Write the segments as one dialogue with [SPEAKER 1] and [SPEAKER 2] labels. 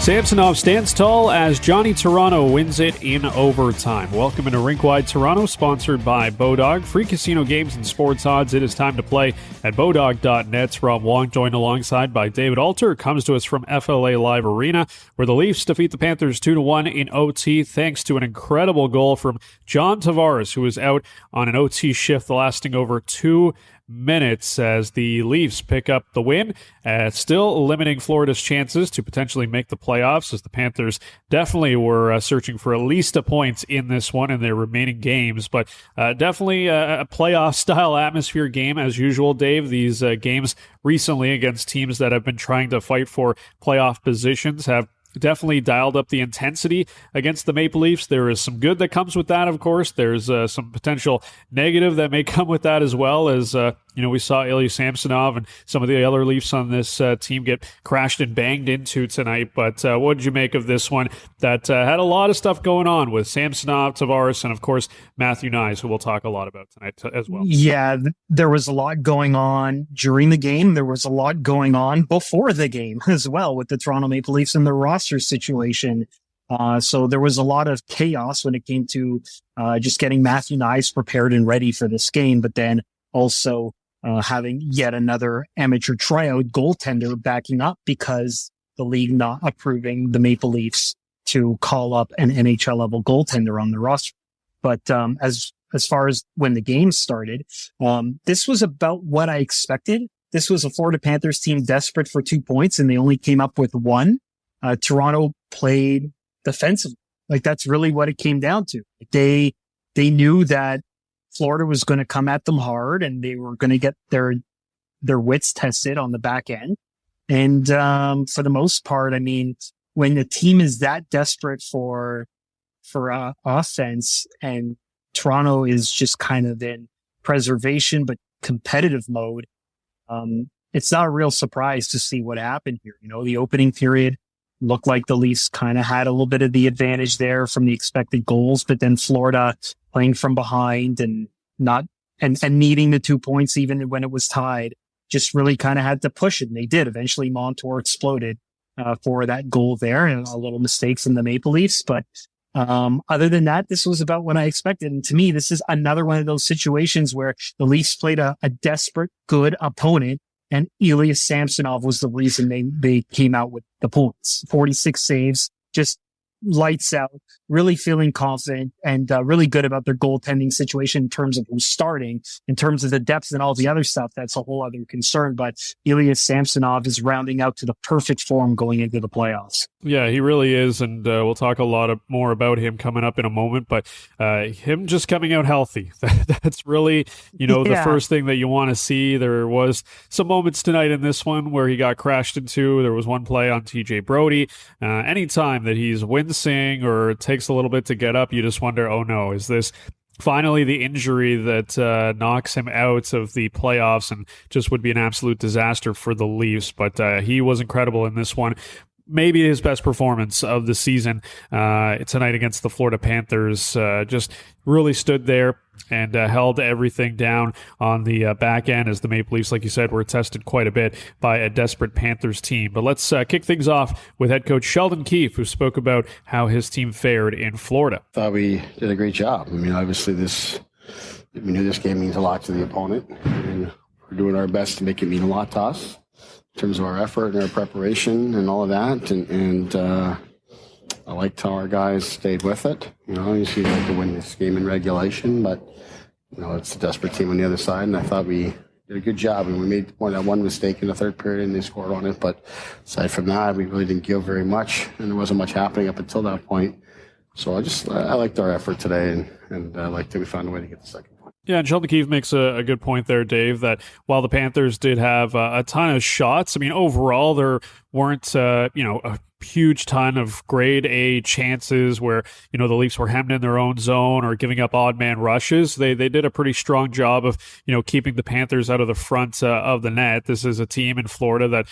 [SPEAKER 1] Samsonov stands tall as Johnny Toronto wins it in overtime. Welcome into Rinkwide Toronto, sponsored by Bodog. Free casino games and sports odds. It is time to play at Bodog.net. Rob Wong joined alongside by David Alter. Comes to us from FLA Live Arena, where the Leafs defeat the Panthers 2-1 in OT, thanks to an incredible goal from John Tavares, who was out on an OT shift lasting over 2 minutes as the Leafs pick up the win, still limiting Florida's chances to potentially make the playoffs, as the Panthers definitely were searching for at least a point in this one in their remaining games. But definitely a playoff-style atmosphere game as usual, Dave. These games recently against teams that have been trying to fight for playoff positions have definitely dialed up the intensity against the Maple Leafs. There is some good that comes with that, of course. There's some potential negative that may come with that as well, as we saw Ilya Samsonov and some of the other Leafs on this team get crashed and banged into tonight. But what did you make of this one that had a lot of stuff going on with Samsonov, Tavares, and of course Matthew Knies, who we'll talk a lot about tonight as well?
[SPEAKER 2] Yeah, there was a lot going on during the game. There was a lot going on before the game as well with the Toronto Maple Leafs and the roster situation. So there was a lot of chaos when it came to just getting Matthew Knies prepared and ready for this game, but then also having yet another amateur tryout goaltender backing up because the league not approving the Maple Leafs to call up an NHL level goaltender on the roster. But as far as when the game started, this was about what I expected. This was a Florida Panthers team desperate for 2 points, and they only came up with one. Toronto played defensively. Like, that's really what it came down to. They knew that Florida was going to come at them hard, and they were going to get their wits tested on the back end. And for the most part, I mean, when the team is that desperate for offense, and Toronto is just kind of in preservation but competitive mode, it's not a real surprise to see what happened here. You know, the opening period looked like the Leafs kind of had a little bit of the advantage there from the expected goals, but then Florida playing from behind and needing the 2 points even when it was tied, just really kind of had to push it. And they did. Eventually Montour exploded for that goal there, and a little mistake from the Maple Leafs. But other than that, this was about what I expected. And to me, this is another one of those situations where the Leafs played a desperate, good opponent, and Ilya Samsonov was the reason they came out with the points. 46 saves, just lights out, really feeling confident and really good about their goaltending situation in terms of who's starting. In terms of the depth and all the other stuff, that's a whole other concern. But Ilya Samsonov is rounding out to the perfect form going into the playoffs.
[SPEAKER 1] Yeah, he really is, and we'll talk a lot more about him coming up in a moment, but him just coming out healthy, that's really, the first thing that you want to see. There was some moments tonight in this one where he got crashed into. There was one play on TJ Brody. Anytime that he's wincing or it takes a little bit to get up, you just wonder, oh no, is this finally the injury that knocks him out of the playoffs and just would be an absolute disaster for the Leafs? But he was incredible in this one. Maybe his best performance of the season tonight against the Florida Panthers. Just really stood there and held everything down on the back end, as the Maple Leafs, like you said, were tested quite a bit by a desperate Panthers team. But let's kick things off with head coach Sheldon Keefe, who spoke about how his team fared in Florida.
[SPEAKER 3] I thought we did a great job. I mean, obviously we knew this game means a lot to the opponent, and we're doing our best to make it mean a lot to us in terms of our effort and our preparation and all of that. And I liked how our guys stayed with it. Obviously you'd like to win this game in regulation, but it's a desperate team on the other side, and I thought we did a good job. And we made that one mistake in the third period, and they scored on it. But aside from that, we really didn't give very much, and there wasn't much happening up until that point. So I liked our effort today, and I liked that we found a way to get the second point.
[SPEAKER 1] Yeah, and Sheldon Keefe makes a good point there, Dave, that while the Panthers did have a ton of shots, I mean, overall there weren't, a huge ton of grade A chances where, the Leafs were hemmed in their own zone or giving up odd man rushes. They did a pretty strong job of, keeping the Panthers out of the front of the net. This is a team in Florida that,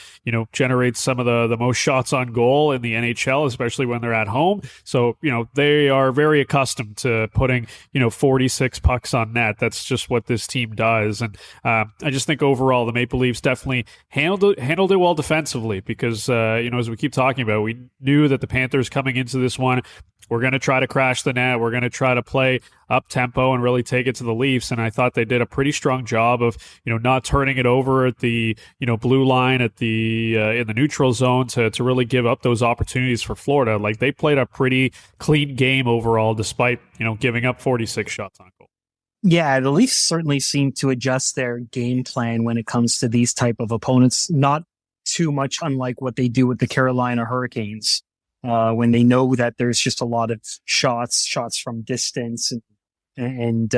[SPEAKER 1] generates some of the most shots on goal in the NHL, especially when they're at home. So, they are very accustomed to putting, 46 pucks on net. That's just what this team does. And I just think overall the Maple Leafs definitely handled it well defensively because, as we keep talking about, we knew that the Panthers coming into this one, we're going to try to crash the net. We're going to try to play up tempo and really take it to the Leafs. And I thought they did a pretty strong job of, not turning it over at the, blue line at the in the neutral zone to really give up those opportunities for Florida. Like, they played a pretty clean game overall, despite, giving up 46 shots on goal.
[SPEAKER 2] Yeah, the Leafs certainly seem to adjust their game plan when it comes to these type of opponents. Not too much unlike what they do with the Carolina Hurricanes. When they know that there's just a lot of shots from distance and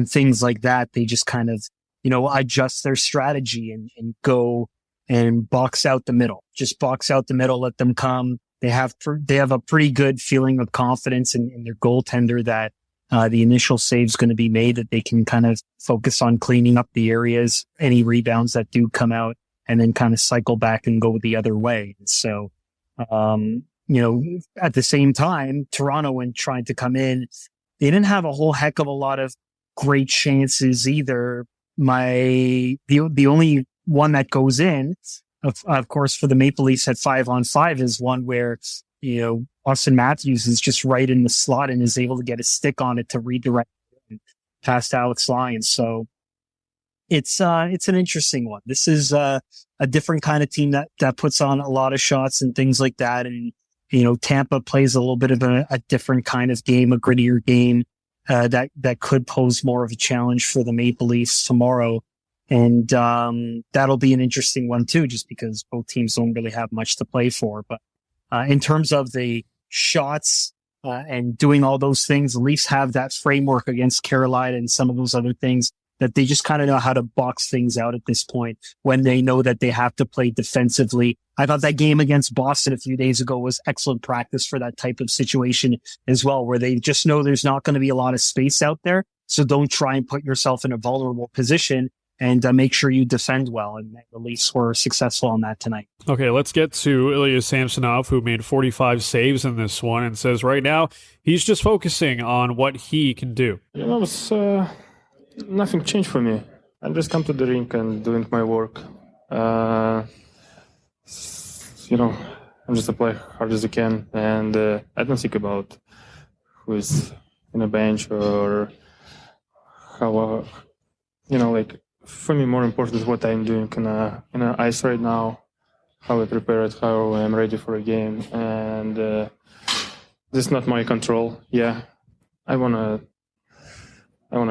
[SPEAKER 2] things like that, they just kind of, adjust their strategy and go and box out the middle. Just box out the middle, let them come. They have a pretty good feeling of confidence in their goaltender that the initial save's going to be made, that they can kind of focus on cleaning up the areas, any rebounds that do come out, and then kind of cycle back and go the other way. So, at the same time, Toronto, when trying to come in, they didn't have a whole heck of a lot of great chances either. The only one that goes in, of course, for the Maple Leafs at 5-on-5 is one where, Austin Matthews is just right in the slot and is able to get a stick on it to redirect past Alex Lyons. So it's an interesting one. This is a different kind of team that puts on a lot of shots and things like that. And, Tampa plays a little bit of a different kind of game, a grittier game, that could pose more of a challenge for the Maple Leafs tomorrow. And, that'll be an interesting one too, just because both teams don't really have much to play for. But, in terms of the shots, and doing all those things, the Leafs have that framework against Carolina and some of those other things that they just kind of know how to box things out at this point when they know that they have to play defensively. I thought that game against Boston a few days ago was excellent practice for that type of situation as well, where they just know there's not going to be a lot of space out there. So don't try and put yourself in a vulnerable position, and make sure you defend well. And the Leafs were successful on that tonight.
[SPEAKER 1] Okay, let's get to Ilya Samsonov, who made 45 saves in this one, and says right now he's just focusing on what he can do.
[SPEAKER 4] Nothing changed for me. I just come to the rink and doing my work. I'm just play hard as I can, and I don't think about who is in a bench or how. For me, more important is what I'm doing in a ice right now, how I prepare it, how I'm ready for a game, and this is not my control. Yeah, I wanna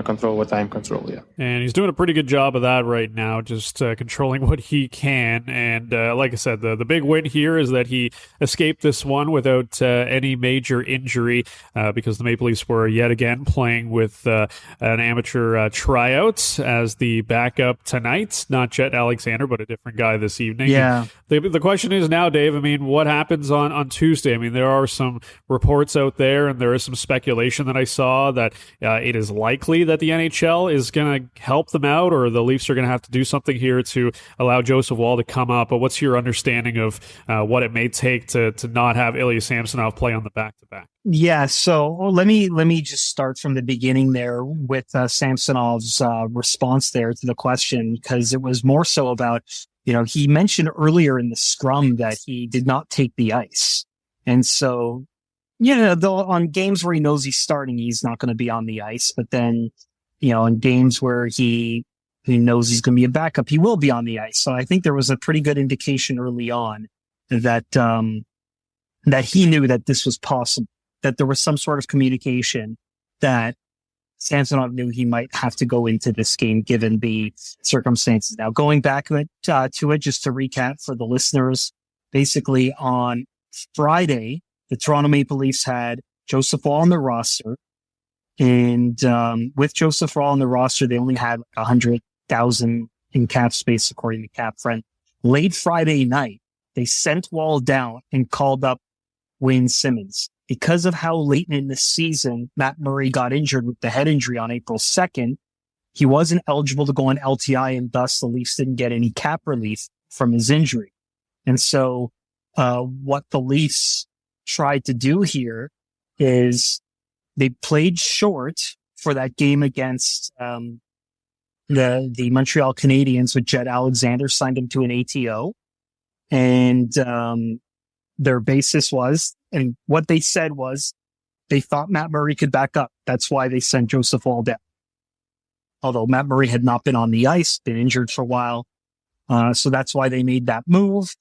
[SPEAKER 4] control what I'm control, yeah.
[SPEAKER 1] And he's doing a pretty good job of that right now, just controlling what he can. And like I said, the big win here is that he escaped this one without any major injury, because the Maple Leafs were yet again playing with an amateur tryout as the backup tonight. Not Chet Alexander, but a different guy this evening.
[SPEAKER 2] Yeah.
[SPEAKER 1] The question is now, Dave, what happens on Tuesday? There are some reports out there, and there is some speculation that I saw that it is likely that the NHL is going to help them out, or the Leafs are going to have to do something here to allow Joseph Woll to come up. But what's your understanding of what it may take to not have Ilya Samsonov play on the back-to-back?
[SPEAKER 2] Yeah, so let me just start from the beginning there with Samsonov's response there to the question, because it was more so about, he mentioned earlier in the scrum that he did not take the ice. And so, on games where he knows he's starting, he's not going to be on the ice. But then, in games where he knows he's going to be a backup, he will be on the ice. So I think there was a pretty good indication early on that that he knew that this was possible, that there was some sort of communication that Samsonov knew he might have to go into this game given the circumstances. Now, going back to it, just to recap for the listeners, basically on Friday, the Toronto Maple Leafs had Joseph Woll on the roster. And with Joseph Woll on the roster, they only had 100,000 in cap space, according to CapFriend. Late Friday night, they sent Woll down and called up Wayne Simmons. Because of how late in the season Matt Murray got injured with the head injury on April 2nd, he wasn't eligible to go on LTI, and thus the Leafs didn't get any cap relief from his injury. And so what the Leafs tried to do here is they played short for that game against the Montreal Canadiens with Chet Alexander, signed him to an ATO. And their basis was, and what they said was, they thought Matt Murray could back up. That's why they sent Joseph Woll down. Although Matt Murray had not been on the ice, been injured for a while. So that's why they made that move.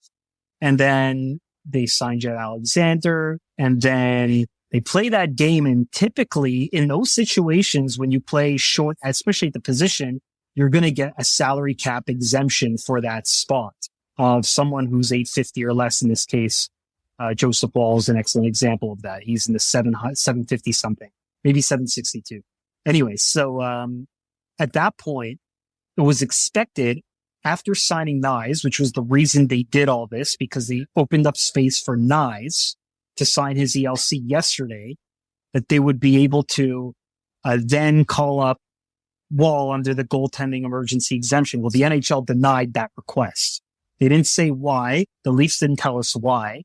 [SPEAKER 2] And then they signed Jet Alexander, and then they play that game. And typically in those situations, when you play short, especially at the position, you're going to get a salary cap exemption for that spot of someone who's $850 or less. In this case, Joseph Woll is an excellent example of that. He's in the 750 something, maybe 762. Anyway, so at that point, it was expected after signing Knies, which was the reason they did all this, because they opened up space for Knies to sign his ELC yesterday, that they would be able to then call up Woll under the goaltending emergency exemption. Well, the NHL denied that request. They didn't say why. The Leafs didn't tell us why,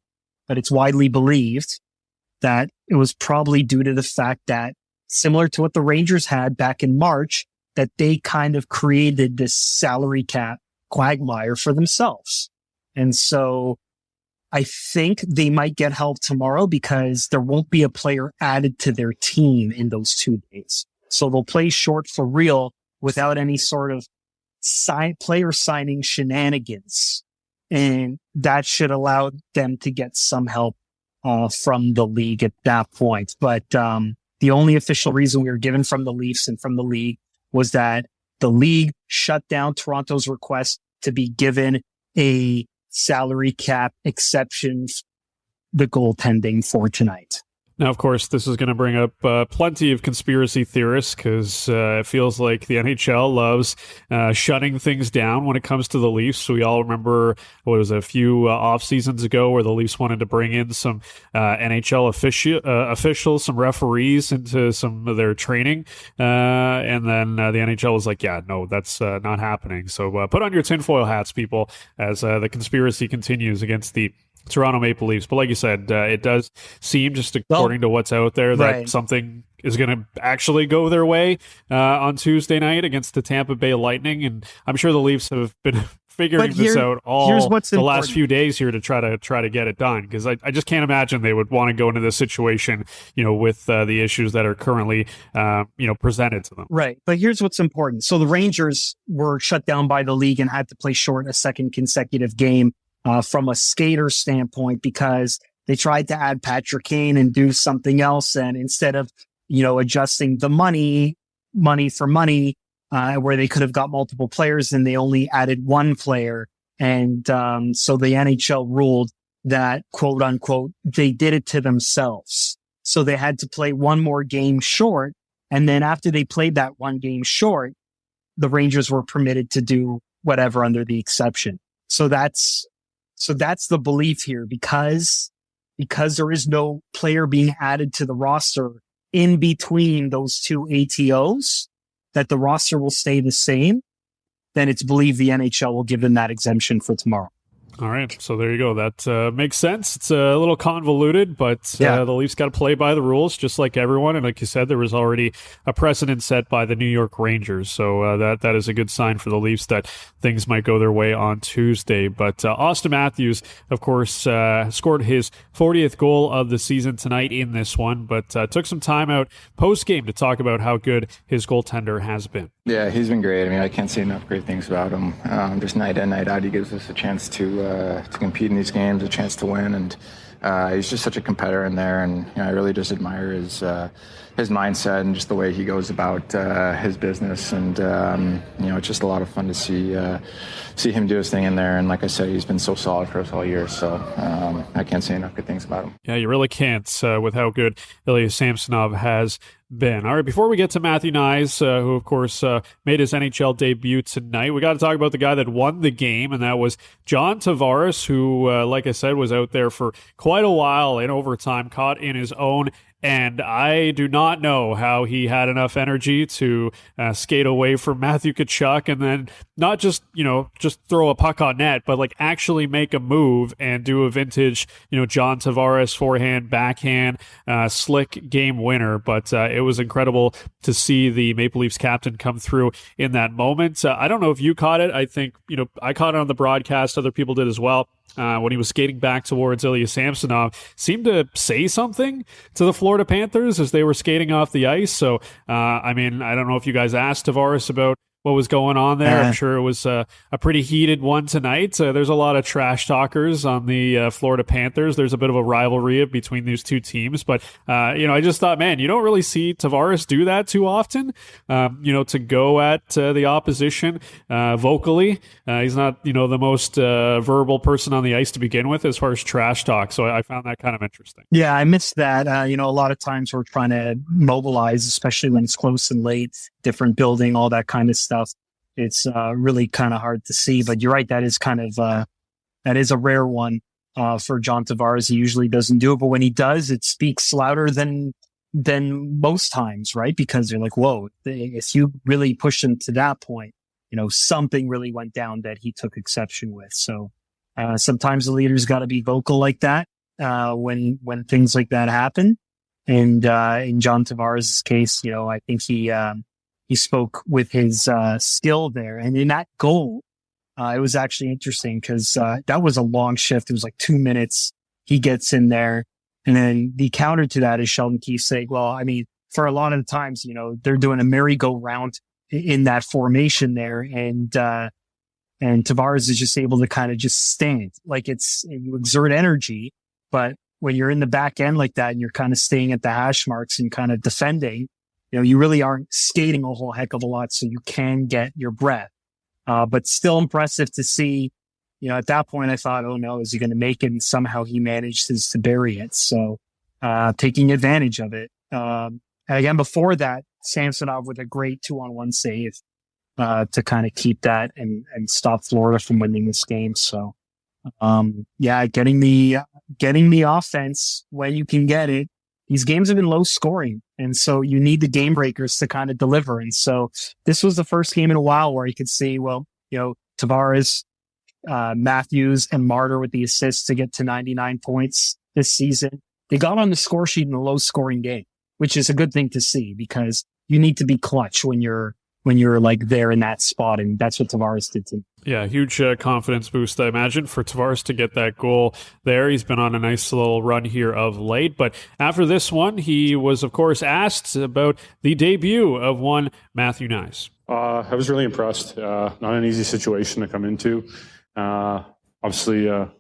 [SPEAKER 2] but it's widely believed that it was probably due to the fact that, similar to what the Rangers had back in March, that they kind of created this salary cap quagmire for themselves. And so I think they might get help tomorrow because there won't be a player added to their team in those 2 days. So they'll play short for real without any sort of player signing shenanigans. And that should allow them to get some help from the league at that point. But the only official reason we were given from the Leafs and from the league was that the league shut down Toronto's request to be given a salary cap exception, the goaltending for tonight.
[SPEAKER 1] Now, of course, this is going to bring up plenty of conspiracy theorists because it feels like the NHL loves shutting things down when it comes to the Leafs. We all remember what was a few off seasons ago where the Leafs wanted to bring in some NHL officials, some referees into some of their training. And then the NHL was like, yeah, no, that's not happening. So put on your tinfoil hats, people, as the conspiracy continues against the Toronto Maple Leafs. But like you said, it does seem, just according to what's out there, that something is going to actually go their way on Tuesday night against the Tampa Bay Lightning. And I'm sure the Leafs have been figuring this out all the last few days here to try to get it done. Because I just can't imagine they would want to go into this situation, with the issues that are currently, presented to them.
[SPEAKER 2] Right. But here's what's important. So the Rangers were shut down by the league and had to play short a second consecutive game. From a skater standpoint, because they tried to add Patrick Kane and do something else. And instead of, adjusting the money for money, where they could have got multiple players, and they only added one player. And, so the NHL ruled that, quote unquote, they did it to themselves. So they had to play one more game short. And then after they played that one game short, the Rangers were permitted to do whatever under the exception. So that's the belief here, because there is no player being added to the roster in between those two ATOs, that the roster will stay the same. Then it's believed the NHL will give them that exemption for tomorrow.
[SPEAKER 1] All right, so there you go. That makes sense. It's a little convoluted, but the Leafs got to play by the rules, just like everyone. And like you said, there was already a precedent set by the New York Rangers, so that is a good sign for the Leafs that things might go their way on Tuesday. But Austin Matthews, of course, scored his 40th goal of the season tonight in this one, but took some time out post-game to talk about how good his goaltender has been.
[SPEAKER 5] Yeah, he's been great. I mean, I can't say enough great things about him. Just night in, night out, he gives us a chance to compete in these games, a chance to win, and he's just such a competitor in there. And I really just admire his mindset and just the way he goes about his business. And it's just a lot of fun to see him do his thing in there. And like I said, he's been so solid for us all year. So I can't say enough good things about him.
[SPEAKER 1] Yeah, you really can't with how good Ilya Samsonov has been. All right, before we get to Matthew Knies, who, of course, made his NHL debut tonight, we got to talk about the guy that won the game, and that was John Tavares, who, like I said, was out there for quite a while in overtime, caught in his own. And I do not know how he had enough energy to skate away from Matthew Tkachuk and then not just throw a puck on net, but like actually make a move and do a vintage, John Tavares forehand, backhand, slick game winner. But it was incredible to see the Maple Leafs captain come through in that moment. I don't know if you caught it. I think, I caught it on the broadcast. Other people did as well. when he was skating back towards Ilya Samsonov, seemed to say something to the Florida Panthers as they were skating off the ice. So, I mean, I don't know if you guys asked Tavares about what was going on there. I'm sure it was a pretty heated one tonight. There's a lot of trash talkers on the Florida Panthers. There's a bit of a rivalry between these two teams. But, I just thought, man, you don't really see Tavares do that too often, to go at the opposition vocally. He's not, the most verbal person on the ice to begin with as far as trash talk. So I found that kind of interesting.
[SPEAKER 2] Yeah, I missed that. A lot of times we're trying to mobilize, especially when it's close and late, different building, all that kind of stuff. It's really kind of hard to see, but you're right. That is kind of that is a rare one for John Tavares. He usually doesn't do it, but when he does, it speaks louder than most times, right? Because they're like, "Whoa!" If you really push him to that point, something really went down that he took exception with. So sometimes the leader's got to be vocal like that when things like that happen. And in John Tavares' case, I think he spoke with his skill there. And in that goal, it was actually interesting because that was a long shift. It was like 2 minutes. He gets in there. And then the counter to that is Sheldon Keefe saying, well, I mean, for a lot of the times, they're doing a merry-go-round in that formation there. And Tavares is just able to kind of just stand. Like you exert energy, but when you're in the back end like that and you're kind of staying at the hash marks and kind of defending, you really aren't skating a whole heck of a lot, so you can get your breath. But still impressive to see, at that point I thought, oh no, is he going to make it? And somehow he managed to bury it. So, taking advantage of it. And again, before that, Samsonov with a great 2-on-1 save, to kind of keep that and stop Florida from winning this game. So, getting the offense when you can get it. These games have been low scoring. And so you need the game breakers to kind of deliver. And so this was the first game in a while where you could see, Tavares, Matthews, and Martyr with the assists to get to 99 points this season. They got on the score sheet in a low scoring game, which is a good thing to see because you need to be clutch when you're like there in that spot. And that's what Tavares did to me.
[SPEAKER 1] Yeah, huge confidence boost, I imagine, for Tavares to get that goal there. He's been on a nice little run here of late. But after this one, he was, of course, asked about the debut of one Matthew Knies.
[SPEAKER 6] I was really impressed. Not an easy situation to come into. Obviously, hell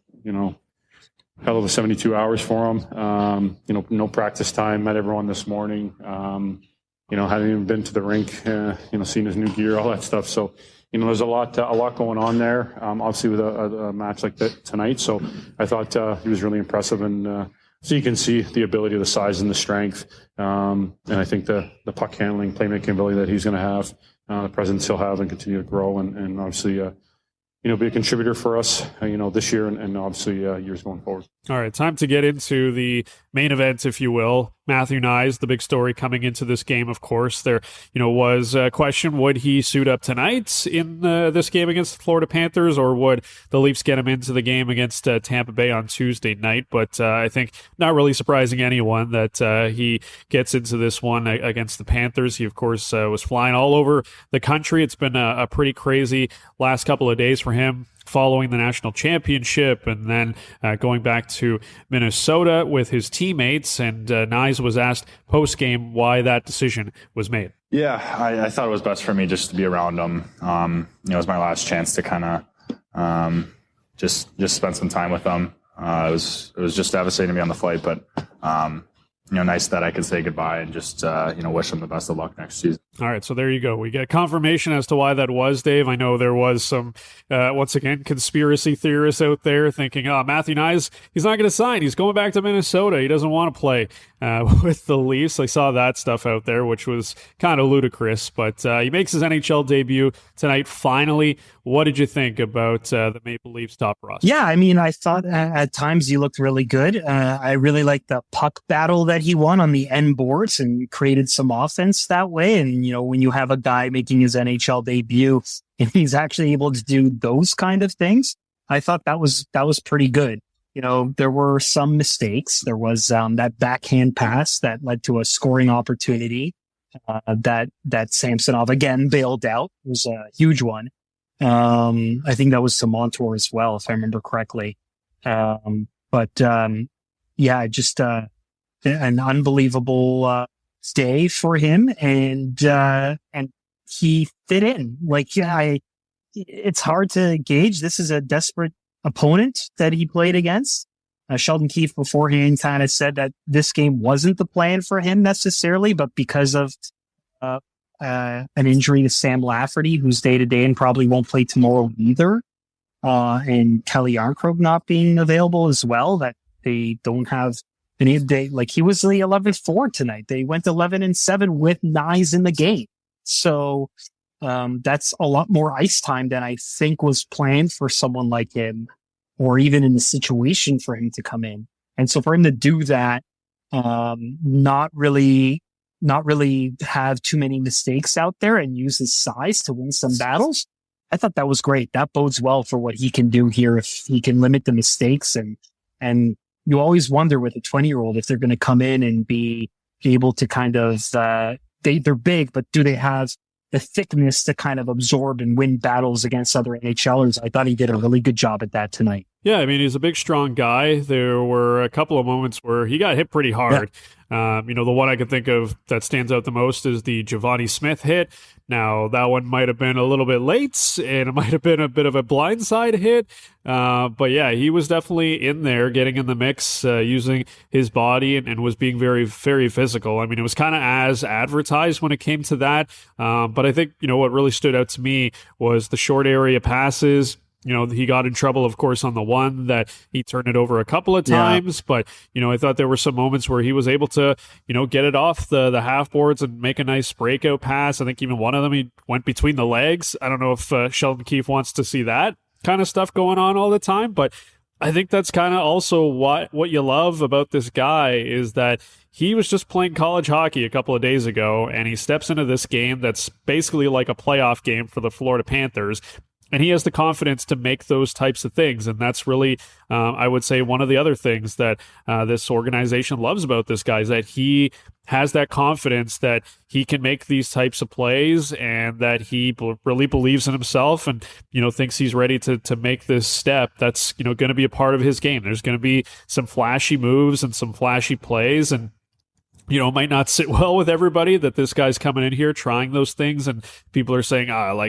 [SPEAKER 6] of a 72 hours for him. No practice time. Met everyone this morning. Hadn't even been to the rink, seen his new gear, all that stuff. So, there's a lot going on there, obviously with a match like that tonight. So I thought he was really impressive. And so you can see the ability, the size and the strength. And I think the puck handling, playmaking ability that he's going to have, the presence he'll have and continue to grow and obviously, be a contributor for us, this year and obviously years going forward.
[SPEAKER 1] All right, time to get into the main event, if you will. Matthew Knies, the big story coming into this game, of course. There, was a question, would he suit up tonight in this game against the Florida Panthers, or would the Leafs get him into the game against Tampa Bay on Tuesday night? But I think not really surprising anyone that he gets into this one against the Panthers. He, of course, was flying all over the country. It's been a pretty crazy last couple of days for him, following the national championship and then going back to Minnesota with his teammates. And Knies was asked post-game why that decision was made.
[SPEAKER 7] Yeah, I thought it was best for me just to be around him. It was my last chance to kind of just spend some time with him. It was just devastating to be on the flight, but nice that I could say goodbye and just wish him the best of luck next season.
[SPEAKER 1] All right, so there you go. We get confirmation as to why that was, Dave. I know there was some, once again, conspiracy theorists out there thinking, Matthew Knies, he's not going to sign. He's going back to Minnesota. He doesn't want to play with the Leafs. I saw that stuff out there, which was kind of ludicrous. But he makes his NHL debut tonight, finally. What did you think about the Maple Leafs top roster?
[SPEAKER 2] Yeah, I mean, I thought at times he looked really good. I really liked the puck battle that he won on the end boards and created some offense that way. And, when you have a guy making his NHL debut and he's actually able to do those kind of things, I thought that was pretty good. There were some mistakes. There was that backhand pass that led to a scoring opportunity that Samsonov again bailed out. It was a huge one. I think that was to Montour as well, if I remember correctly. Yeah, just an unbelievable day for him, and he fit in. Like, it's hard to gauge. This is a desperate opponent that he played against. Sheldon Keefe beforehand kind of said that this game wasn't the plan for him necessarily, but because of an injury to Sam Lafferty, who's day to day and probably won't play tomorrow either, and Kelly Armkrog not being available as well, that they don't have any. Like, he was the 11-4 tonight. They went 11-7 with Knies in the game, so that's a lot more ice time than I think was planned for someone like him, or even in the situation for him to come in. And so for him to do that, not really have too many mistakes out there and use his size to win some battles, I thought that was great. That bodes well for what he can do here if he can limit the mistakes. And you always wonder with a 20-year-old if they're going to come in and be able to kind of, they're big, but do they have the thickness to kind of absorb and win battles against other NHLers? I thought he did a really good job at that tonight.
[SPEAKER 1] Yeah, I mean, he's a big, strong guy. There were a couple of moments where he got hit pretty hard. Yeah. The one I can think of that stands out the most is the Giovanni Smith hit. Now, that one might have been a little bit late, and it might have been a bit of a blindside hit. But yeah, he was definitely in there, getting in the mix, using his body, and was being very, very physical. I mean, it was kind of as advertised when it came to that. But I think, what really stood out to me was the short area passes. He got in trouble, of course, on the one that he turned it over a couple of times. Yeah. But, I thought there were some moments where he was able to, get it off the half boards and make a nice breakout pass. I think even one of them, he went between the legs. I don't know if Sheldon Keefe wants to see that kind of stuff going on all the time. But I think that's kind of also what you love about this guy is that he was just playing college hockey a couple of days ago, and he steps into this game that's basically like a playoff game for the Florida Panthers. And he has the confidence to make those types of things. And that's really, I would say, one of the other things that this organization loves about this guy is that he has that confidence that he can make these types of plays and that he really believes in himself and, thinks he's ready to make this step. That's, going to be a part of his game. There's going to be some flashy moves and some flashy plays, and it might not sit well with everybody that this guy's coming in here trying those things, and people are saying,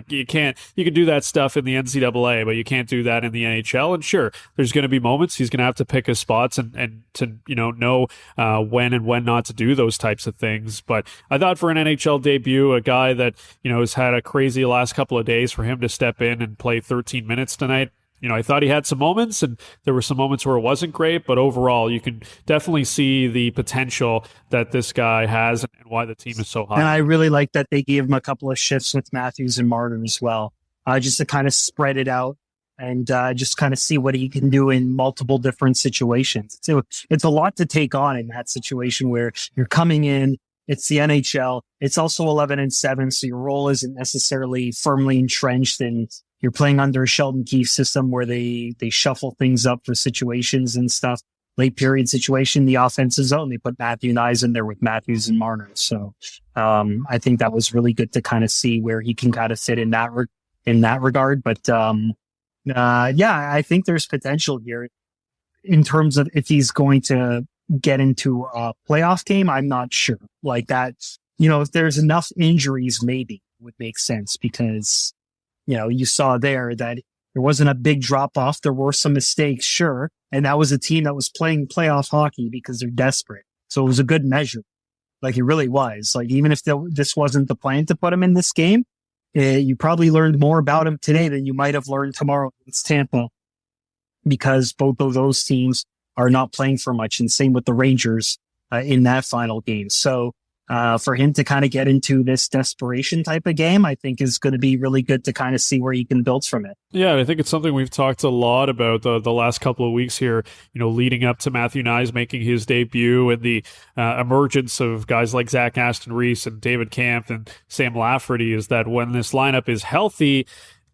[SPEAKER 1] you can do that stuff in the NCAA, but you can't do that in the NHL. And sure, there's going to be moments he's going to have to pick his spots and to, know when and when not to do those types of things. But I thought for an NHL debut, a guy that, has had a crazy last couple of days, for him to step in and play 13 minutes tonight, I thought he had some moments, and there were some moments where it wasn't great, but overall, you can definitely see the potential that this guy has and why the team is so high.
[SPEAKER 2] And I really like that they gave him a couple of shifts with Matthews and Martin as well, just to kind of spread it out and just kind of see what he can do in multiple different situations. So it's a lot to take on in that situation where you're coming in. It's the NHL. It's also 11-7, so your role isn't necessarily firmly entrenched, and you're playing under a Sheldon Keefe system where they shuffle things up for situations and stuff. Late period situation, the offensive zone, they put Matthew Knies in there with Matthews and Marner. So I think that was really good to kind of see where he can kind of fit in that regard. But I think there's potential here in terms of if he's going to get into a playoff game. I'm not sure. Like that, if there's enough injuries, maybe would make sense, because you saw there that there wasn't a big drop off. There were some mistakes, sure. And that was a team that was playing playoff hockey because they're desperate. So it was a good measure. Like, it really was. Like, even if this wasn't the plan to put him in this game, you probably learned more about him today than you might have learned tomorrow against Tampa, because both of those teams are not playing for much. And same with the Rangers in that final game. So for him to kind of get into this desperation type of game, I think is going to be really good to kind of see where he can build from it.
[SPEAKER 1] Yeah, I think it's something we've talked a lot about the last couple of weeks here, leading up to Matthew Knies making his debut and the emergence of guys like Zach Aston-Reese and David Kampf and Sam Lafferty, is that when this lineup is healthy,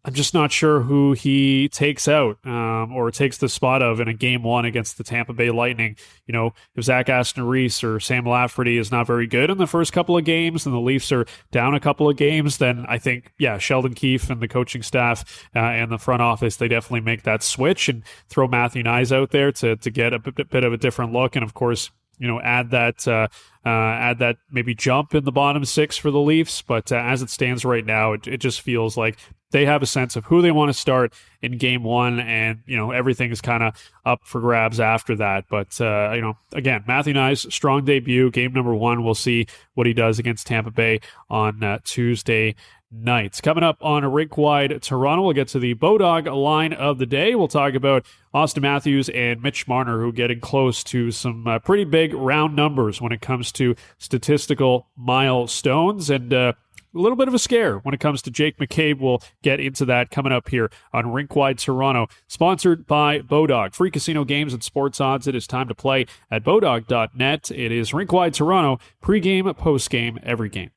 [SPEAKER 1] I'm just not sure who he takes out or takes the spot of in a game one against the Tampa Bay Lightning. You know, if Zach Aston-Reese or Sam Lafferty is not very good in the first couple of games and the Leafs are down a couple of games, then I think, Sheldon Keefe and the coaching staff and the front office, they definitely make that switch and throw Matthew Knies out there to get a bit of a different look. And of course, add that maybe jump in the bottom six for the Leafs. But as it stands right now, it just feels like they have a sense of who they want to start in game one, and everything is kind of up for grabs after that. But again, Matthew Knies, strong debut, game number one. We'll see what he does against Tampa Bay on Tuesday nights. Coming up on a Rink-Wide Toronto, we'll get to the Bodog line of the day. We'll talk about Austin Matthews and Mitch Marner, who are getting close to some pretty big round numbers when it comes to statistical milestones, and a little bit of a scare when it comes to Jake McCabe. We'll get into that coming up here on Rink-Wide Toronto, sponsored by Bodog. Free casino games and sports odds. It is time to play at Bodog.net. It is Rink-Wide Toronto, pregame, postgame, every game.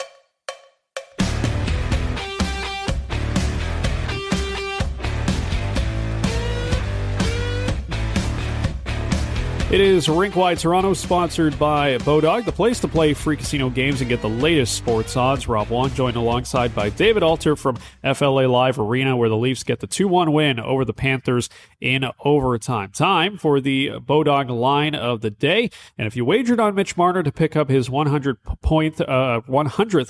[SPEAKER 1] It is Rink-Wide Toronto, sponsored by Bodog, the place to play free casino games and get the latest sports odds. Rob Wong joined alongside by David Alter from FLA Live Arena, where the Leafs get the 2-1 win over the Panthers in overtime. Time for the Bodog line of the day. And if you wagered on Mitch Marner to pick up his 100th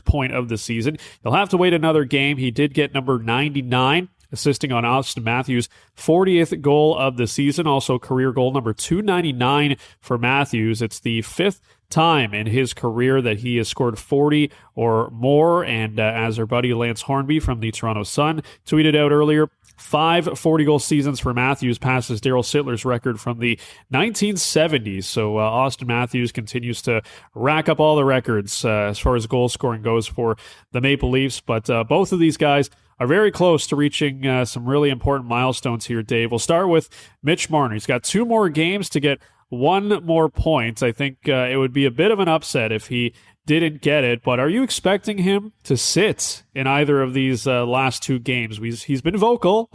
[SPEAKER 1] point of the season, you'll have to wait another game. He did get number 99. Assisting on Austin Matthews' 40th goal of the season, also career goal number 299 for Matthews. It's the fifth time in his career that he has scored 40 or more, and as our buddy Lance Hornby from the Toronto Sun tweeted out earlier, 5 40-goal seasons for Matthews passes Daryl Sittler's record from the 1970s. So Austin Matthews continues to rack up all the records as far as goal scoring goes for the Maple Leafs, but both of these guys are very close to reaching some really important milestones here, Dave. We'll start with Mitch Marner. He's got 2 more games to get 1 more point. I think it would be a bit of an upset if he didn't get it, but are you expecting him to sit in either of these last 2 games? He's been vocal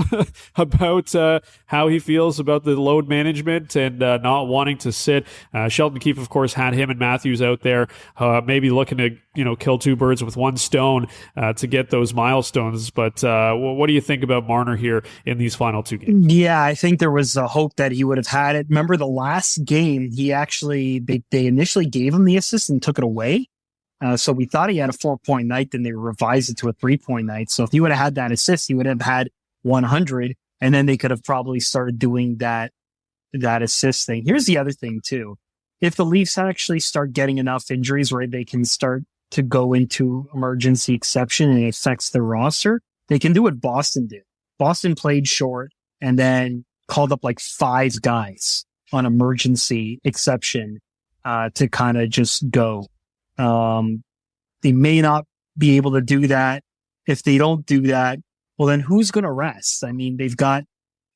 [SPEAKER 1] about how he feels about the load management and not wanting to sit. Sheldon Keefe, of course, had him and Matthews out there, maybe looking to kill 2 birds with 1 stone to get those milestones. But what do you think about Marner here in these final 2 games?
[SPEAKER 2] Yeah, I think there was a hope that he would have had it. Remember the last game, he actually they initially gave him the assist and took it away. So we thought he had a 4-point night, then they revised it to a 3-point night. So if he would have had that assist, he would have had 100, and then they could have probably started doing that assist thing. Here's the other thing too. If the Leafs actually start getting enough injuries where they can start to go into emergency exception and it affects the roster, they can do what Boston did. Boston played short and then called up like 5 guys on emergency exception to kind of just go. They may not be able to do that. If they don't do that, well, then who's going to rest? I mean, they've got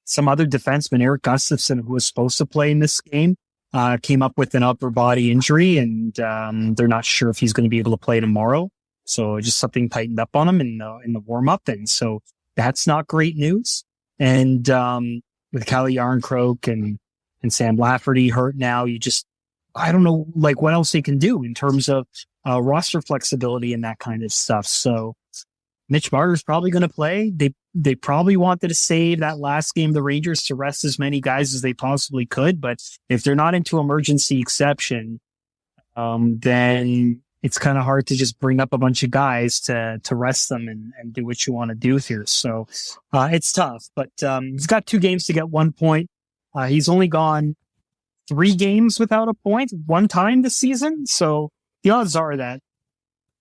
[SPEAKER 2] some other defenseman, Eric Gustafsson, who was supposed to play in this game, came up with an upper body injury, and they're not sure if he's going to be able to play tomorrow. So just something tightened up on him in the warm up. And so that's not great news. And with Calle Yarncroke and Sam Lafferty hurt now, I don't know, like what else they can do in terms of roster flexibility and that kind of stuff. So Mitch Marner's probably going to play. They probably wanted to save that last game of the Rangers to rest as many guys as they possibly could. But if they're not into emergency exception, then it's kind of hard to just bring up a bunch of guys to rest them and do what you want to do here. So it's tough, but he's got 2 games to get 1 point. He's only gone 3 games without a point 1 time this season. So the odds are that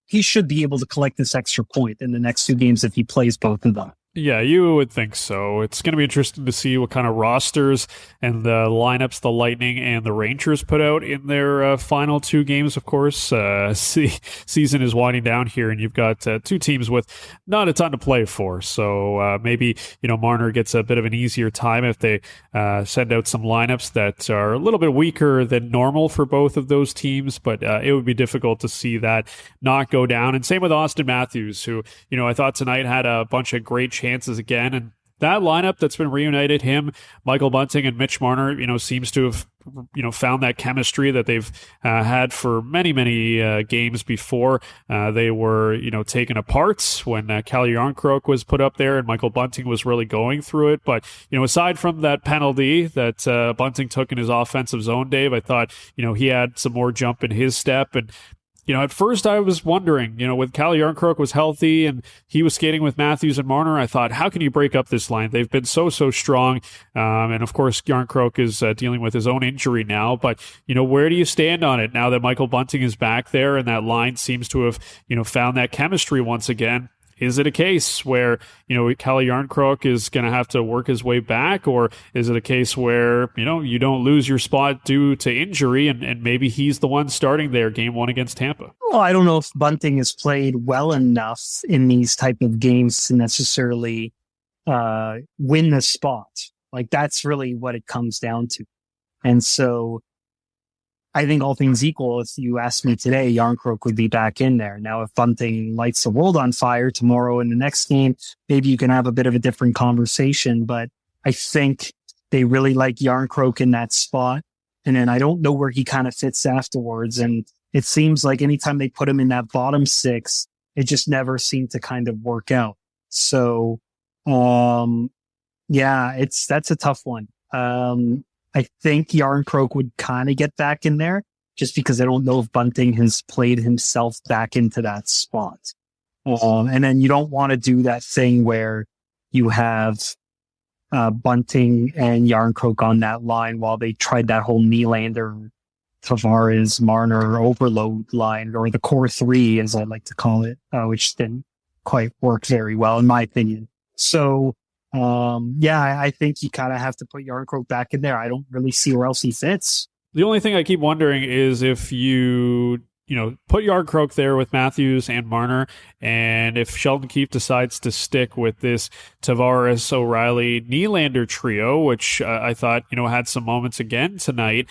[SPEAKER 2] he should be able to collect this extra point in the next 2 games if he plays both of them.
[SPEAKER 1] Yeah, you would think so. It's going to be interesting to see what kind of rosters and the lineups the Lightning and the Rangers put out in their final 2 games, of course. Season is winding down here, and you've got 2 teams with not a ton to play for. So maybe, Marner gets a bit of an easier time if they send out some lineups that are a little bit weaker than normal for both of those teams. But it would be difficult to see that not go down. And same with Austin Matthews, who, I thought tonight had a bunch of great chances chances again. And that lineup that's been reunited, him, Michael Bunting, and Mitch Marner, seems to have, found that chemistry that they've had for many, many games before. They were, taken apart when Calle Jarnkrok was put up there and Michael Bunting was really going through it. But, aside from that penalty that Bunting took in his offensive zone, Dave, I thought, he had some more jump in his step. And at first I was wondering, with Calle Jarnkrok was healthy and he was skating with Matthews and Marner, I thought, how can you break up this line? They've been so strong. And of course, Jarnkrok is dealing with his own injury now. But, where do you stand on it now that Michael Bunting is back there and that line seems to have, found that chemistry once again? Is it a case where, Calle Jarnkrok is going to have to work his way back, or is it a case where, you don't lose your spot due to injury and maybe he's the one starting there game 1 against Tampa?
[SPEAKER 2] Well, I don't know if Bunting has played well enough in these type of games to necessarily win the spot. Like, that's really what it comes down to. And so I think all things equal, if you ask me today, Jarnkrok would be back in there. Now, if Bunting lights the world on fire tomorrow in the next game, maybe you can have a bit of a different conversation. But I think they really like Jarnkrok in that spot. And then I don't know where he kind of fits afterwards. And it seems like anytime they put him in that bottom 6, it just never seemed to kind of work out. So, that's a tough one. I think Jarnkrok would kind of get back in there just because I don't know if Bunting has played himself back into that spot. And then you don't want to do that thing where you have Bunting and Jarnkrok on that line while they tried that whole Nylander, Tavares, Marner overload line, or the core 3, as I like to call it, which didn't quite work very well, in my opinion. So, I think you kind of have to put Jarnkrok back in there. I don't really see where else he fits.
[SPEAKER 1] The only thing I keep wondering is if you put Jarnkrok there with Matthews and Marner, and if Sheldon Keefe decides to stick with this Tavares, O'Reilly, Nylander trio, which I thought, had some moments again tonight.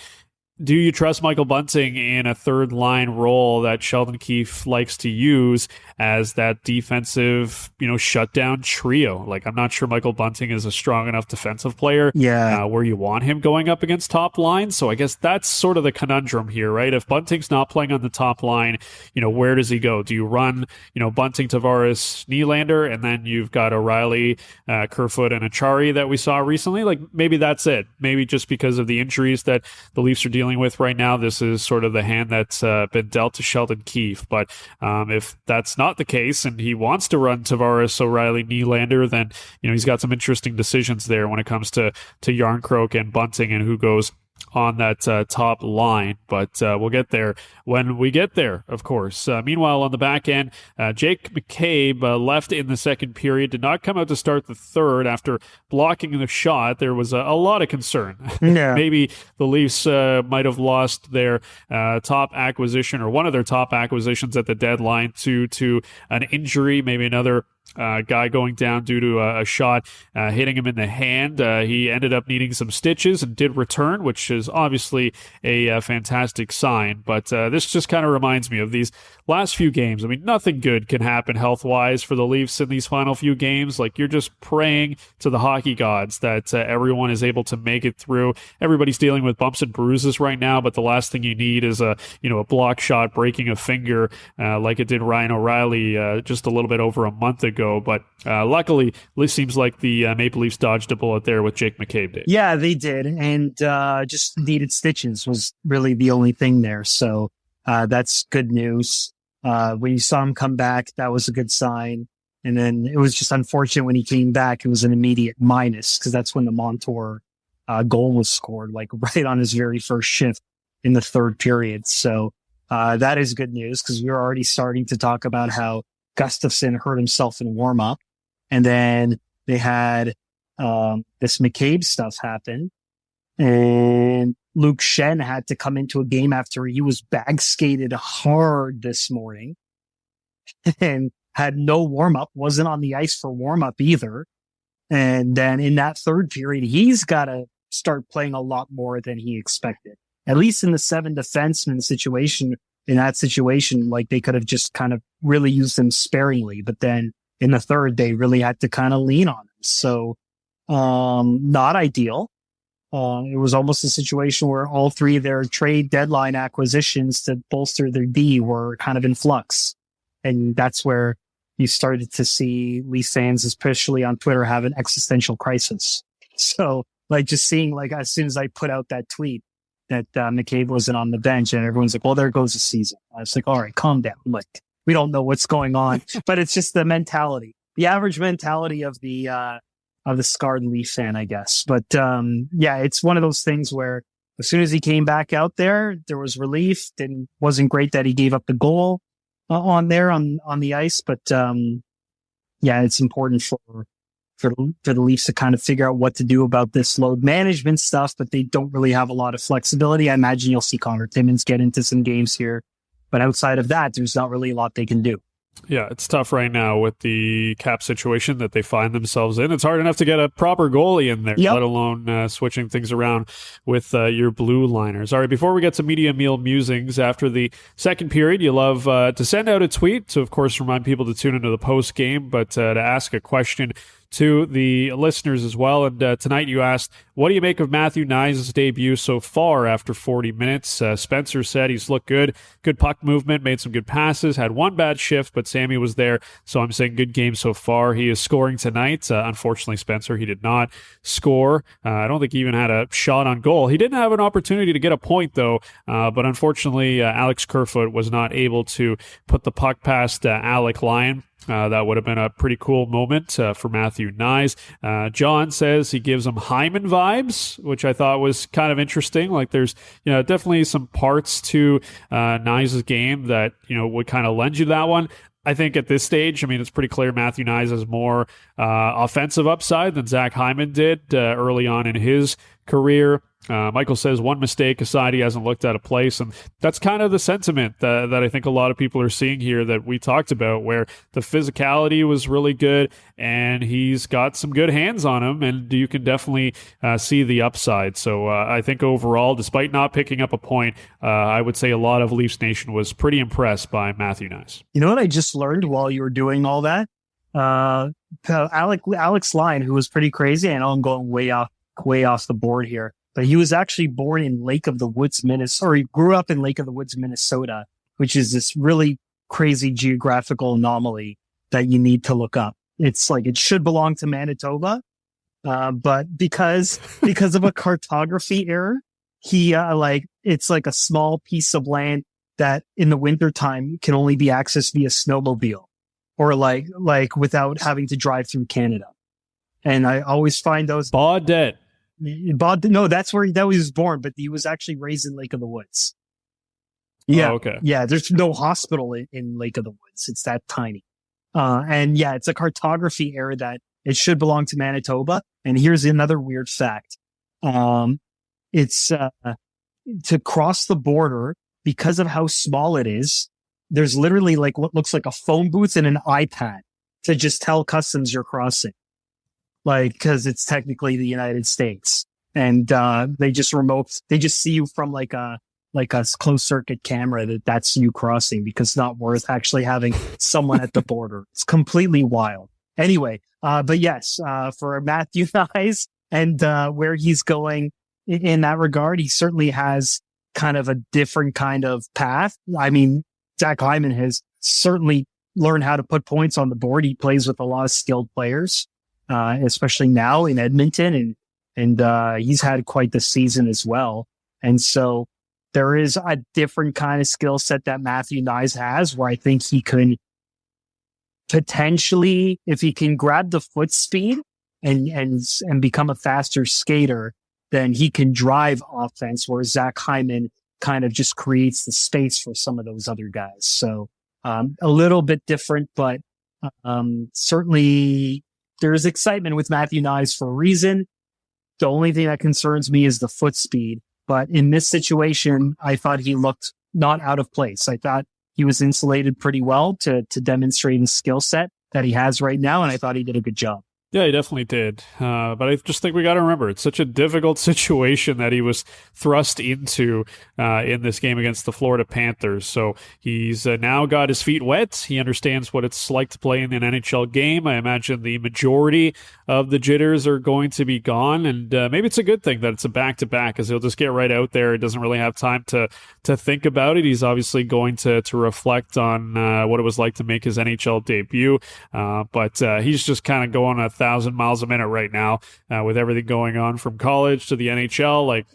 [SPEAKER 1] Do you trust Michael Bunting in a third line role that Sheldon Keefe likes to use as that defensive, shutdown trio? Like, I'm not sure Michael Bunting is a strong enough defensive player where you want him going up against top line. So I guess that's sort of the conundrum here, right? If Bunting's not playing on the top line, where does he go? Do you run, Bunting, Tavares, Nylander, and then you've got O'Reilly, Kerfoot, and Achari that we saw recently? Like, maybe that's it. Maybe just because of the injuries that the Leafs are dealing with right now, this is sort of the hand that's been dealt to Sheldon Keefe. But if that's not the case and he wants to run Tavares, O'Reilly, Nylander, then he's got some interesting decisions there when it comes to Jarnkrok and Bunting and who goes on that top line. But we'll get there when we get there, of course. Meanwhile, on the back end, Jake McCabe left in the second period, did not come out to start the third after blocking the shot. There was a lot of concern.
[SPEAKER 2] Yeah.
[SPEAKER 1] Maybe the Leafs might have lost their top acquisition, or one of their top acquisitions at the deadline to an injury, maybe another guy going down due to a shot hitting him in the hand. He ended up needing some stitches and did return, which is obviously a fantastic sign. But this just kind of reminds me of these last few games. I mean, nothing good can happen health-wise for the Leafs in these final few games. Like, you're just praying to the hockey gods that everyone is able to make it through. Everybody's dealing with bumps and bruises right now, but the last thing you need is a block shot breaking a finger like it did Ryan O'Reilly just a little bit over a month ago. But luckily, it seems like the Maple Leafs dodged a bullet there with Jake McCabe did.
[SPEAKER 2] Yeah, they did. And just needed stitches was really the only thing there. So that's good news. When you saw him come back, that was a good sign. And then it was just unfortunate when he came back, it was an immediate minus, because that's when the Montour goal was scored, like right on his very first shift in the third period. So that is good news, because we were already starting to talk about how Gustafsson hurt himself in warm up. And then they had this McCabe stuff happen. And Luke Schenn had to come into a game after he was bag skated hard this morning and had no warm up, wasn't on the ice for warm up either. And then in that third period, he's got to start playing a lot more than he expected, at least in the 7 defenseman situation. In that situation, like, they could have just kind of really used him sparingly, but then in the third, they really had to kind of lean on him. So, not ideal. It was almost a situation where all three of their trade deadline acquisitions to bolster their D were kind of in flux. And that's where you started to see Leafs fans, especially on Twitter, have an existential crisis. So, like, just seeing, like, as soon as I put out that tweet that McCabe wasn't on the bench, and everyone's like, well, there goes the season. I was like, all right, calm down. Like, we don't know what's going on, but it's just the mentality, the average mentality of the scarred Leaf fan, I guess. But, yeah, it's one of those things where as soon as he came back out there was relief. Then wasn't great that he gave up the goal on the ice. But, yeah, it's important for the Leafs to kind of figure out what to do about this load management stuff, but they don't really have a lot of flexibility. I imagine you'll see Connor Timmins get into some games here, but outside of that, there's not really a lot they can do.
[SPEAKER 1] Yeah, it's tough right now with the cap situation that they find themselves in. It's hard enough to get a proper goalie in there, let alone switching things around with your blue liners. All right, before we get to media meal musings after the second period, you love to send out a tweet to, of course, remind people to tune into the post game, but to ask a question to the listeners as well. And tonight you asked, what do you make of Matthew Knies' debut so far after 40 minutes? Spencer said he's looked good puck movement, made some good passes, had one bad shift, but Sammy was there. So I'm saying good game so far. He is scoring tonight. Unfortunately, Spencer, he did not score. I don't think he even had a shot on goal. He didn't have an opportunity to get a point, though. But unfortunately, Alex Kerfoot was not able to put the puck past Alec Lyon. That would have been a pretty cool moment for Matthew Knies. John says he gives him Hyman vibes, which I thought was kind of interesting. Like there's, definitely some parts to Knies' game that, would kind of lend you that one. I think at this stage, it's pretty clear Matthew Knies has more offensive upside than Zach Hyman did early on in his career. Michael says one mistake aside, he hasn't looked out of place. And that's kind of the sentiment that I think a lot of people are seeing here that we talked about, where the physicality was really good and he's got some good hands on him, and you can definitely see the upside. So I think overall, despite not picking up a point, I would say a lot of Leafs Nation was pretty impressed by Matthew Knies.
[SPEAKER 2] You know what I just learned while you were doing all that? Alex Lyon, who was pretty crazy. I know I'm going way off the board here, but he was actually born in Lake of the Woods, Minnesota, or he grew up in Lake of the Woods, Minnesota, which is this really crazy geographical anomaly that you need to look up. It's like, it should belong to Manitoba. But because of a cartography error, it's like a small piece of land that in the wintertime can only be accessed via snowmobile or like without having to drive through Canada. And I always find those
[SPEAKER 1] Baudette.
[SPEAKER 2] No, that's where he was born, but he was actually raised in Lake of the Woods. Yeah.
[SPEAKER 1] Oh, okay.
[SPEAKER 2] Yeah. There's no hospital in Lake of the Woods. It's that tiny. And yeah, it's a cartography error that it should belong to Manitoba. And here's another weird fact. It's, to cross the border, because of how small it is, there's literally like what looks like a phone booth and an iPad to just tell customs you're crossing. Like, cause it's technically the United States, and, they just see you from like a closed circuit camera that's you crossing, because it's not worth actually having someone at the border. It's completely wild. Anyway, but yes, for Matthew Knies and, where he's going in that regard, he certainly has kind of a different kind of path. Zach Hyman has certainly learned how to put points on the board. He plays with a lot of skilled players. Especially now in Edmonton, and he's had quite the season as well. And so there is a different kind of skill set that Matthew Knies has, where I think he can potentially, if he can grab the foot speed and become a faster skater, then he can drive offense, where Zach Hyman kind of just creates the space for some of those other guys. So a little bit different, but certainly there's excitement with Matthew Knies for a reason. The only thing that concerns me is the foot speed. But in this situation, I thought he looked not out of place. I thought he was insulated pretty well to demonstrate his skill set that he has right now, and I thought he did a good job.
[SPEAKER 1] Yeah, he definitely did. But I just think we got to remember it's such a difficult situation that he was thrust into in this game against the Florida Panthers. So he's now got his feet wet. He understands what it's like to play in an NHL game. I imagine the majority of the jitters are going to be gone, and maybe it's a good thing that it's a back-to-back, because he'll just get right out there. He doesn't really have time to think about it. He's obviously going to reflect on what it was like to make his NHL debut, but he's just kind of going 1,000 miles a minute right now with everything going on from college to the NHL. Like,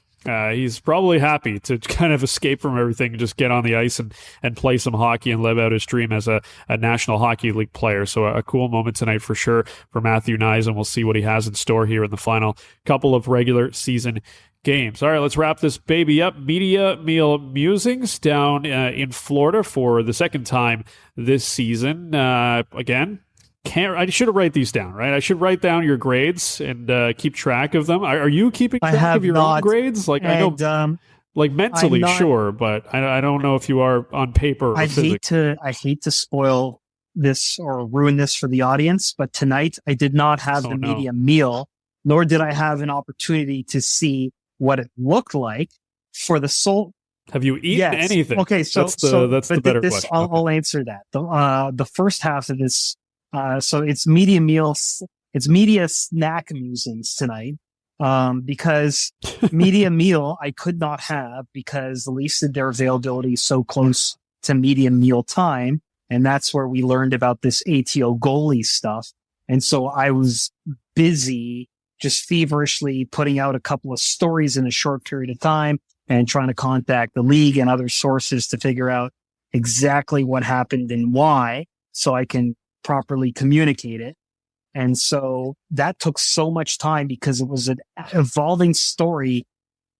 [SPEAKER 1] he's probably happy to kind of escape from everything and just get on the ice and play some hockey and live out his dream as a National Hockey League player. So a cool moment tonight for sure for Matthew Knies, and we'll see what he has in store here in the final couple of regular season games. All right, let's wrap this baby up. Media Meal Musings down in Florida for the second time this season. Again, I should write these down, right? I should write down your grades and keep track of them. Are you keeping track of your own grades? Like, I know, like mentally, sure, but I don't know if you are on paper. Or
[SPEAKER 2] I hate to spoil this or ruin this for the audience, but tonight I did not have the media meal, nor did I have an opportunity to see what it looked like for the sole.
[SPEAKER 1] Have you eaten anything?
[SPEAKER 2] Okay,
[SPEAKER 1] that's the better question.
[SPEAKER 2] I'll answer that. The first half of this. So it's media meals, it's media snack musings tonight. Because media meal I could not have because the Leafs did their availability so close to media meal time. And that's where we learned about this ATO goalie stuff. And so I was busy just feverishly putting out a couple of stories in a short period of time and trying to contact the league and other sources to figure out exactly what happened and why, so I can properly communicate it. And so that took so much time because it was an evolving story,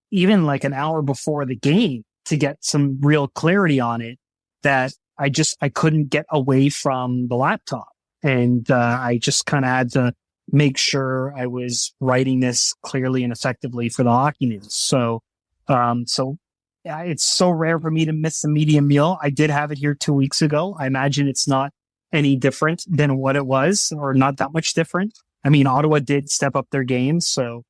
[SPEAKER 2] even like an hour before the game, to get some real clarity on it, that I couldn't get away from the laptop. And I just kind of had to make sure I was writing this clearly and effectively for the Hockey News. So it's so rare for me to miss a media meal. I did have it here 2 weeks ago. I imagine it's not any different than what it was, or not that much different. I mean, Ottawa did step up their game, so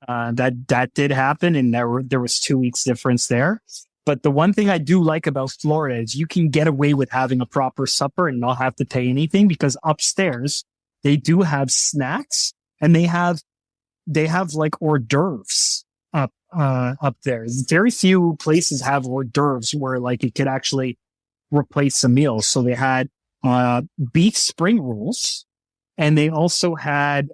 [SPEAKER 2] that did happen, and there was 2 weeks difference there. But the one thing I do like about Florida is you can get away with having a proper supper and not have to pay anything, because upstairs they do have snacks, and they have like hors d'oeuvres up there. Very few places have hors d'oeuvres where like it could actually replace a meal. So they had beef spring rolls, and they also had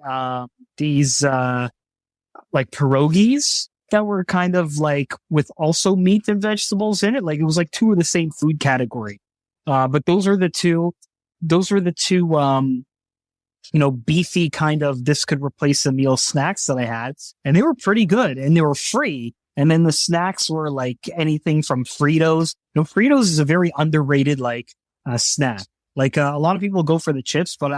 [SPEAKER 2] these like pierogies that were kind of like with also meat and vegetables in it. Like it was like two of the same food category. But those are the two beefy kind of this could replace a meal snacks that I had, and they were pretty good and they were free. And then the snacks were like anything from Fritos. Fritos is a very underrated snack. Like a lot of people go for the chips, but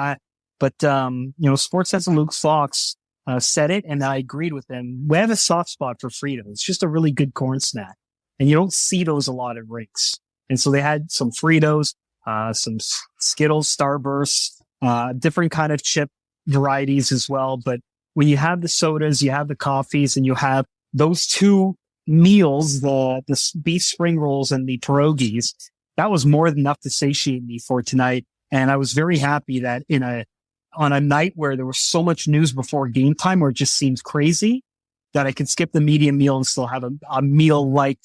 [SPEAKER 2] Sportsnet and Luke Fox said it, and I agreed with him. We have a soft spot for Fritos. It's just a really good corn snack, and you don't see those a lot at rinks. And so they had some Fritos, some Skittles, Starburst, different kind of chip varieties as well. But when you have the sodas, you have the coffees, and you have those two meals, the beef spring rolls and the pierogies, that was more than enough to satiate me for tonight. And I was very happy that on a night where there was so much news before game time, where it just seems crazy, that I could skip the media meal and still have a meal-like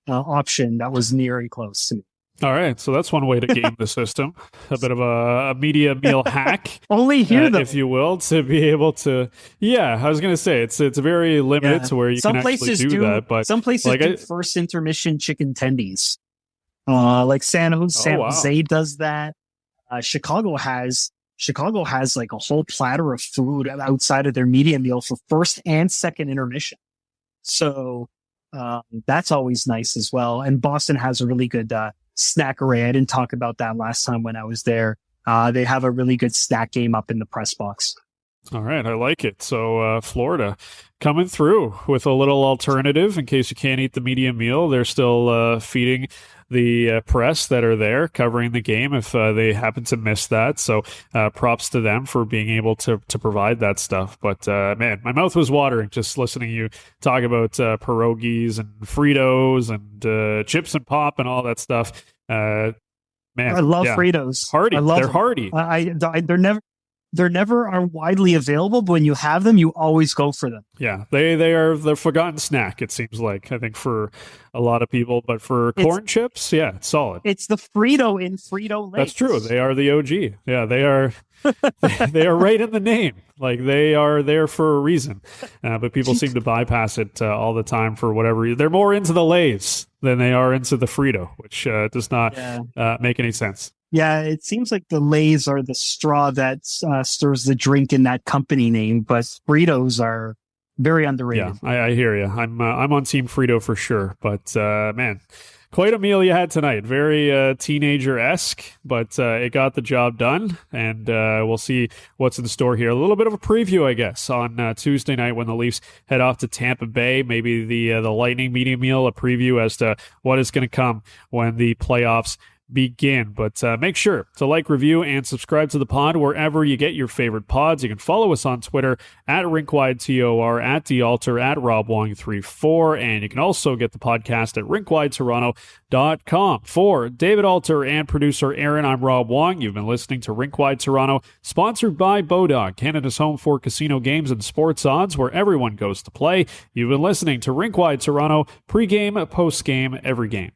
[SPEAKER 2] option that was near and close to me.
[SPEAKER 1] All right, so that's one way to game the system. A bit of a media meal hack.
[SPEAKER 2] Only here, though.
[SPEAKER 1] If you will, to be able to... Yeah, I was going to say, it's very limited to where you can actually do that. But
[SPEAKER 2] some places do first intermission chicken tendies. Like San Jose does that. Chicago has like a whole platter of food outside of their media meal for first and second intermission. So that's always nice as well. And Boston has a really good snack array. I didn't talk about that last time when I was there. They have a really good snack game up in the press box.
[SPEAKER 1] All right, I like it. So Florida coming through with a little alternative in case you can't eat the media meal. They're still feeding the press that are there covering the game if they happen to miss that. So props to them for being able to provide that stuff. But man, my mouth was watering just listening to you talk about pierogies and Fritos and chips and pop and all that stuff. Man,
[SPEAKER 2] I love Fritos.
[SPEAKER 1] Hearty. They're hearty.
[SPEAKER 2] They're never are widely available, but when you have them, you always go for them.
[SPEAKER 1] Yeah, they are the forgotten snack, it seems like, I think, for a lot of people. But for corn chips, yeah, it's solid.
[SPEAKER 2] It's the Frito in Frito Lay.
[SPEAKER 1] That's true. They are the OG. Yeah, they are. They are right in the name. Like, they are there for a reason. But people seem to bypass it all the time for whatever reason. They're more into the Lays than they are into the Frito, which does not make any sense.
[SPEAKER 2] Yeah, it seems like the Lays are the straw that stirs the drink in that company name, but Fritos are very underrated.
[SPEAKER 1] Yeah, I hear you. I'm on Team Frito for sure. But man, quite a meal you had tonight. Very teenager-esque, but it got the job done. And we'll see what's in store here. A little bit of a preview, I guess, on Tuesday night when the Leafs head off to Tampa Bay. Maybe the Lightning media meal, a preview as to what is going to come when the playoffs begin. But make sure to like, review, and subscribe to the pod wherever you get your favorite pods. You can follow us on Twitter at RinkWideTOR, at DeAlter, at RobWong34, and you can also get the podcast at RinkWideToronto.com. For David Alter and producer Aaron, I'm Rob Wong. You've been listening to Rink Wide Toronto, sponsored by Bodog, Canada's home for casino games and sports odds, where everyone goes to play. You've been listening to Rink Wide Toronto, pregame, postgame, every game.